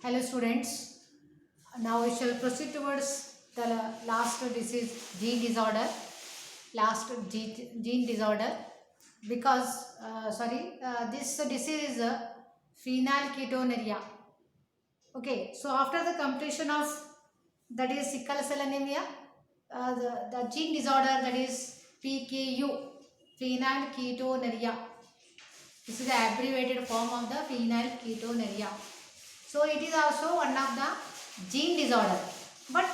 Hello students, now we shall proceed towards the last disease gene disorder, gene disorder because this disease is phenylketonuria. Okay, so after the completion of that is sickle cell anemia, the gene disorder that is PKU, phenylketonuria. This is the abbreviated form of the phenylketonuria. So it is also one of the gene disorder. But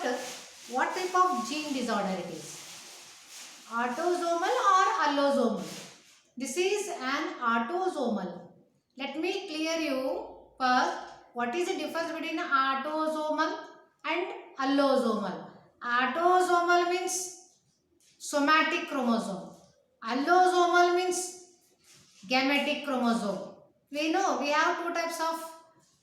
what type of gene disorder it is? Autosomal or allosomal? This is an autosomal. Let me clear you first what is the difference between autosomal and allosomal. Autosomal means somatic chromosome. Allosomal means gametic chromosome. We know we have two types of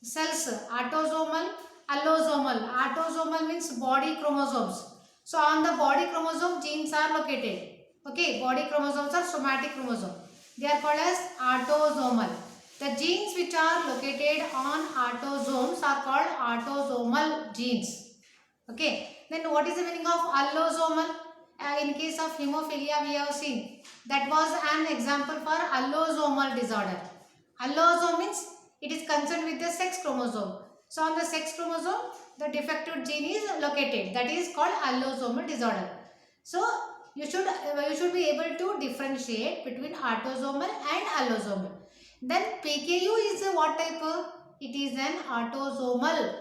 cells, autosomal, allosomal. Autosomal means body chromosomes. So on the body chromosome genes are located. Okay, body chromosomes are somatic chromosome. They are called as autosomal. The genes which are located on autosomes are called autosomal genes. Okay, then what is the meaning of allosomal? In case of hemophilia we have seen that was an example for allosomal disorder. Allosome means it is concerned with the sex chromosome. So on the sex chromosome the defective gene is located, that is called allosomal disorder. So you should be able to differentiate between autosomal and allosomal. Then PKU is a what type? It is an autosomal.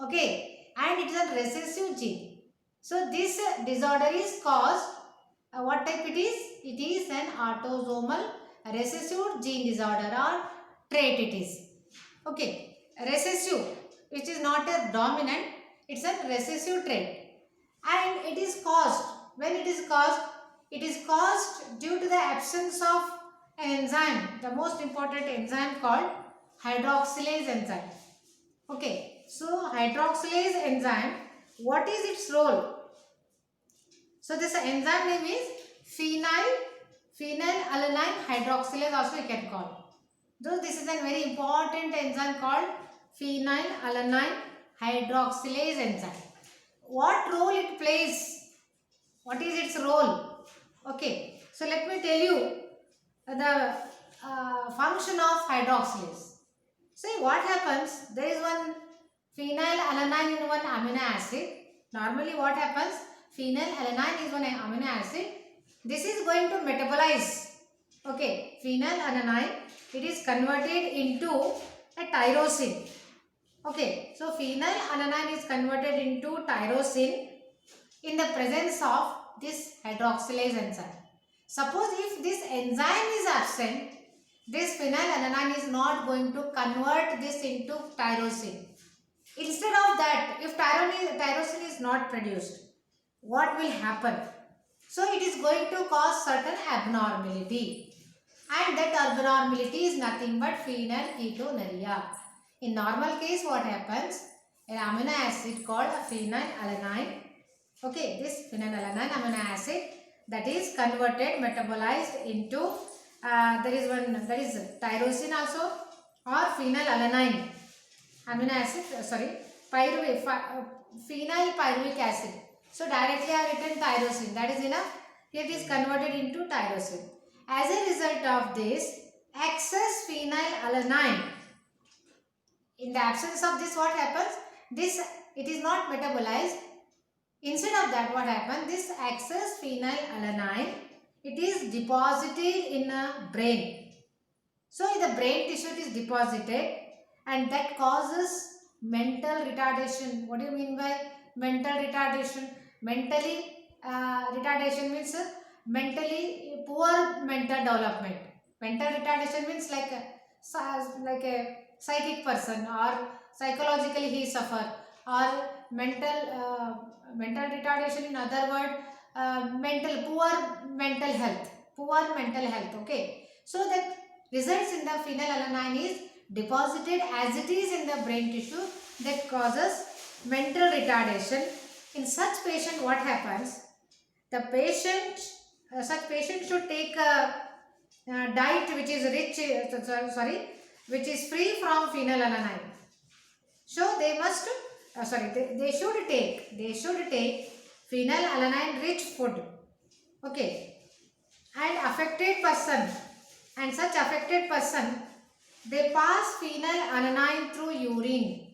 Okay, and it is a recessive gene. So this disorder is caused, what type it is? It is an autosomal recessive gene disorder or trait it is. Okay, recessive, which is not a dominant, it's a recessive trait. And it is caused, when it is caused due to the absence of an enzyme, the most important enzyme called hydroxylase enzyme. Okay, so hydroxylase enzyme, what is its role? So this enzyme name is phenylalanine hydroxylase, also you can call. So this is a very important enzyme called phenylalanine hydroxylase enzyme. What role it plays? What is its role? Okay, so let me tell you the function of hydroxylase. See what happens, there is one phenylalanine in one amino acid. Normally what happens, phenylalanine is one amino acid. This is going to metabolize. Okay, phenylalanine, it is converted into a tyrosine. Okay, so phenylalanine is converted into tyrosine in the presence of this hydroxylase enzyme. Suppose if this enzyme is absent, this phenylalanine is not going to convert this into tyrosine. Instead of that, if tyrosine is not produced, what will happen? So it is going to cause certain abnormality, and that abnormality is nothing but phenylketonuria. In normal case, what happens? An amino acid called phenylalanine. Okay, this phenylalanine amino acid that is converted, metabolized into there is tyrosine also, or phenylalanine amino acid, phenylpyruvic acid. So directly I have written tyrosine, that is enough. Here it is converted into tyrosine. As a result of this, excess phenylalanine, in the absence of this, what happens? It is not metabolized. Instead of that, what happens? This excess phenylalanine, it is deposited in a brain. So in the brain tissue it is deposited, and that causes mental retardation. What do you mean by mental retardation? Mentally retardation means mentally poor mental development. Mental retardation means like a psychic person, or psychologically he suffer, or mental retardation, in other word, poor mental health. Okay, so that results in the phenylalanine is deposited as it is in the brain tissue, that causes mental retardation. In such patient, what happens? The such patient should take a diet which is which is free from phenylalanine. So they must, they should take phenylalanine rich food. Okay. And such affected person, they pass phenylalanine through urine.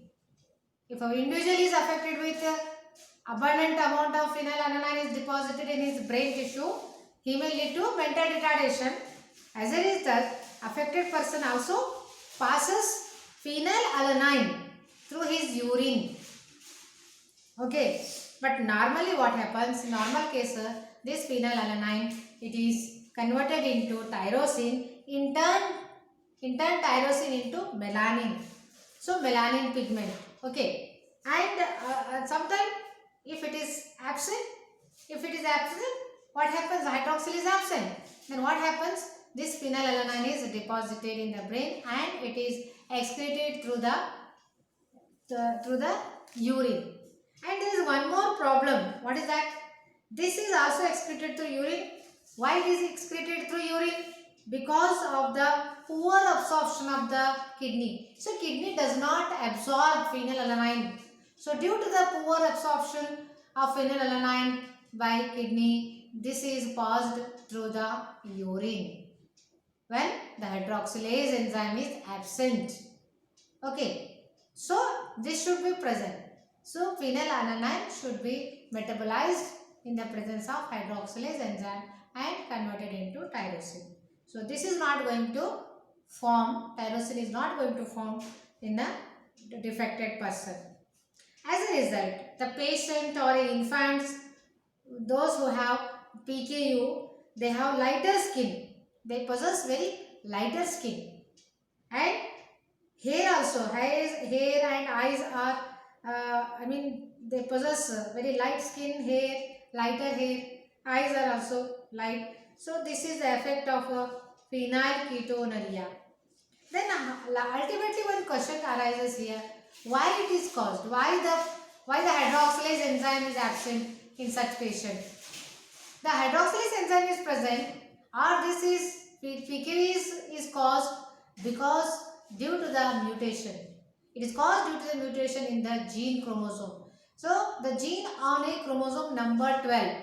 If an individual is affected with abundant amount of phenylalanine is deposited in his brain tissue, he may lead to mental retardation. As a result, affected person also passes phenylalanine through his urine. Okay, but normally what happens in normal case, this phenylalanine, it is converted into tyrosine, in turn tyrosine into melanin. So melanin pigment. Okay, and sometimes if it is absent, what happens? Hydroxyl is absent. Then what happens? This phenylalanine is deposited in the brain and it is excreted through the urine. And there is one more problem. What is that? This is also excreted through urine. Why it is excreted through urine? Because of the poor absorption of the kidney. So kidney does not absorb phenylalanine. So due to the poor absorption of phenylalanine by kidney, this is passed through the urine when the hydroxylase enzyme is absent. Okay, so this should be present. So phenylalanine should be metabolized in the presence of hydroxylase enzyme and converted into tyrosine. So this is not going to form, tyrosine is not going to form in the defected person. As a result, the patient or infants, those who have PKU, they have lighter skin. They possess very lighter skin. And hair also, hair and eyes are, they possess very light skin, hair, lighter hair, eyes are also light. So this is the effect of phenylketonuria. Then ultimately one question arises here, why it is caused? Why the hydroxylase enzyme is absent in such patient? The hydroxylase enzyme is present, or this is PKU is caused because due to the mutation. It is caused due to the mutation in the gene chromosome. So the gene on a chromosome number 12.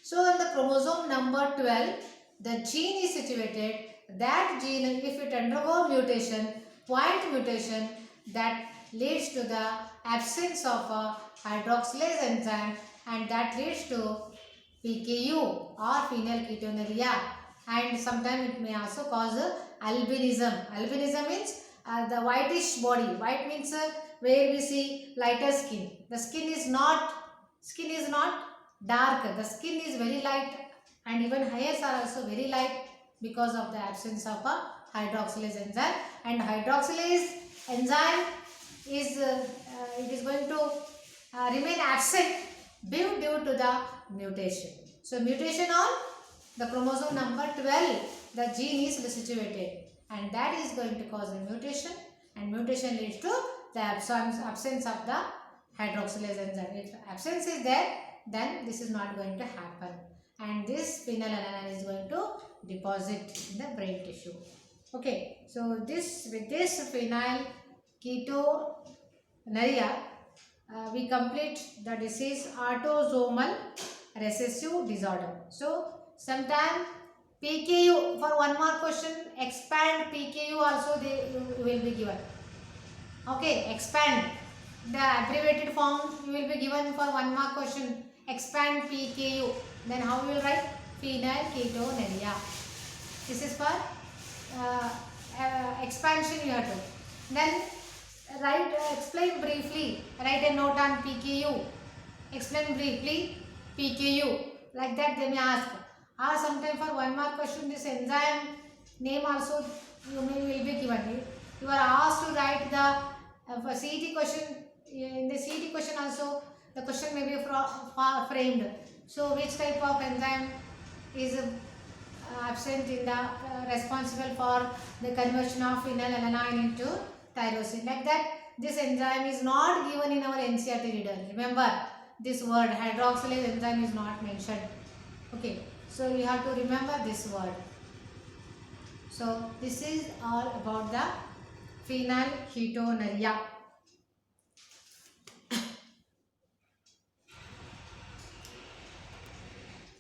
So in the chromosome number 12, the gene is situated. That gene, if it undergo mutation, point mutation, that leads to the absence of a hydroxylase enzyme, and that leads to PKU or phenylketonuria, and sometimes it may also cause albinism. Albinism means the whitish body. White means where we see lighter skin. The skin is not dark. The skin is very light, and even hairs are also very light because of the absence of a hydroxylase enzyme. And hydroxylase enzyme is it is going to remain absent due to the mutation. So mutation on the chromosome number 12, the gene is situated, and that is going to cause a mutation, and mutation leads to the absence of the hydroxylase enzyme. If absence is there, then this is not going to happen, and this phenylalanine is going to deposit in the brain tissue. Okay, so with this phenylketonuria, we complete the disease autosomal recessive disorder. So sometime PKU, for one more question, expand PKU also you will be given. Okay, expand the abbreviated form you will be given for one more question. Expand PKU. Then how you will write? Phenylketonuria. This is for expansion you have to. Then explain briefly. Write a note on PKU. Explain briefly PKU. Like that they may ask. Or sometime for one more question, this enzyme name also will be given. You are asked to write the CET question. In the CET question also, the question may be framed. So which type of enzyme is absent in the responsible for the conversion of phenylalanine into tyrosine? Like that, this enzyme is not given in our NCERT reader. Remember, this word hydroxylase enzyme is not mentioned. Okay, so you have to remember this word. So this is all about the phenylketonuria.